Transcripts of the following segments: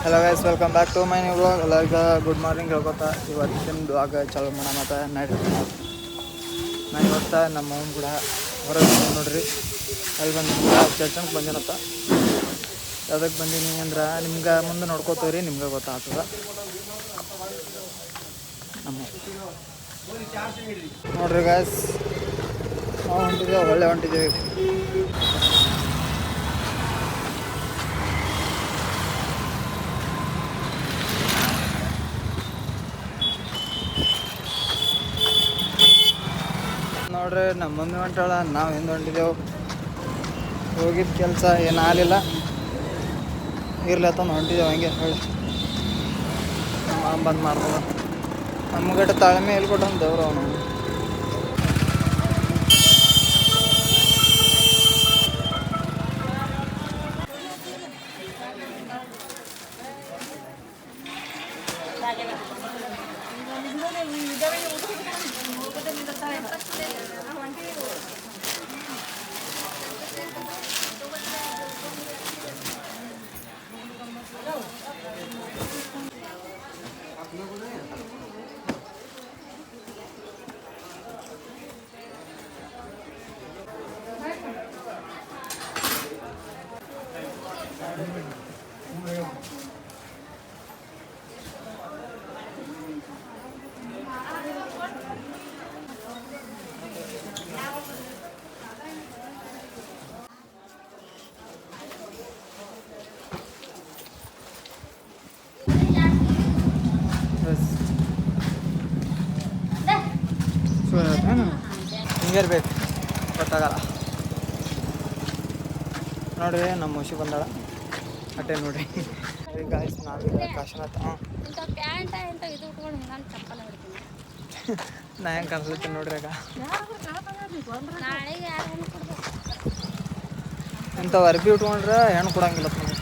Hello guys, welcome back to my new vlog. ಎಲ್ಲರಿಗೂ good morning ಹೇಳ್ಕೊತಾ ಇವತ್ತಿನ vlog ಚಾಲೂ ಮಾಡೋಣ. ಮತ್ತು ನಾನು ಇವತ್ತು ನಮ್ಮ ಅವ್ನು ಕೂಡ ಹೊರಗೆ ನೋಡ್ರಿ ಅಲ್ಲಿ ಬಂದು ಚರ್ಚನ್ಗೆ ಬಂದಿನತ್ತ. ಅದಕ್ಕೆ ಬಂದೀನಿ ಅಂದ್ರೆ ನಿಮ್ಗೆ ಮುಂದೆ ನೋಡ್ಕೋತೀವ್ರಿ, ನಿಮ್ಗೆ ಗೊತ್ತಾಗ್ತದೆ. ನಮ್ಮ ನೋಡ್ರಿ ಗೈಸ್, ನಾವು ಹೊಂಟಿದ್ದೇವೆ, ಒಳ್ಳೆ ಹೊಂಟಿದ್ದೇವೆ. ನೋಡ್ರಿ ನಮ್ಮ ಮಮ್ಮಿ ಹೊಂಟಾಳ, ನಾವು ಹಿಂದೆ ಹೊಂಟಿದ್ದೆವು. ಹೋಗಿದ್ದ ಕೆಲಸ ಏನು ಆಗಲಿಲ್ಲ, ಇರ್ಲತ್ತಂದು ಹೊಂಟಿದ್ದೆವು. ಹಂಗೆ ಹೇಳಿ ನಮ್ಮ ಬಂದು ಮಾಡ್ಬೋದು. ನಮ್ಗಡೆ ತಾಳ್ಮೆ ಎಲ್ಲಿ ಕೊಟ್ಟಂತ ದೇವ್ರು ಅವನು. ಹಿಂಗಿರ್ಬೇಕು, ಗೊತ್ತಾಗಲ್ಲ. ನೋಡ್ರಿ ನಮ್ಮ ಮುಷಿ ಬಂದಾಳ, ಅಟ್ಟೆ ನೋಡ್ರಿ. ಗಾಯ್ಸ್, ನಾವೀಗ ಕಾಶಿನಾಥ. ನಾ ಹೆಂಗೆ ಕಾಣಿಸ್ತೀನಿ ನೋಡ್ರಿ. ಆಗ ಇಂಥವು ಅರ್ಬಿ ಉಟ್ಕೊಂಡ್ರೆ ಹೆಣ್ಣು ಕೊಡಂಗಿಲ್ಲ ನಮಗೆ.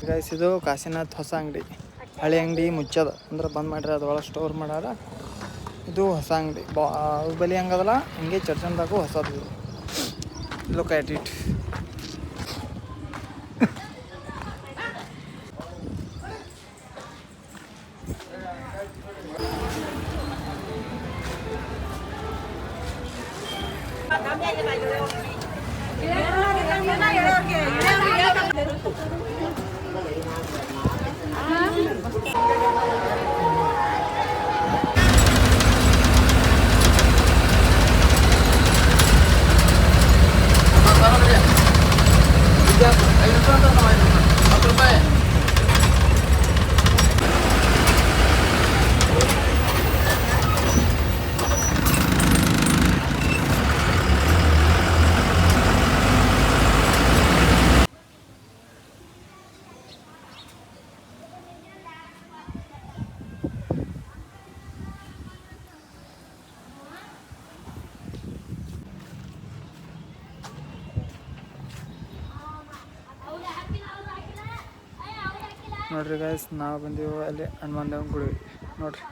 ಗೈಸ್, ಇದು ಕಾಶಿನಾಥ್ ಹೊಸ ಅಂಗಡಿ. ಹಳೆ ಅಂಗಡಿ ಮುಚ್ಚದ ಅಂದ್ರೆ ಬಂದ್ ಮಾಡ್ರಿ, ಅದ್ರೊಳಗೆ ಸ್ಟೋರ್ ಮಾಡ್ಯಾರ. ಇದು ಹೊಸ ಅಂಗಡಿ. ಬಾಹುಬಲಿ ಹಂಗದಲ್ಲ ಹಂಗೆ ಚರ್ಚನ್ದಾಗೂ ಹೊಸದು. Look at it. ನೋಡ್ರಿ ಗೈಸ್, ನಾವು ಬಂದೀವಿ ಅಲ್ಲಿ ಹನುಮಾನ್ ದೇವ್ನ ಗುಡಿ ನೋಡ್ರಿ.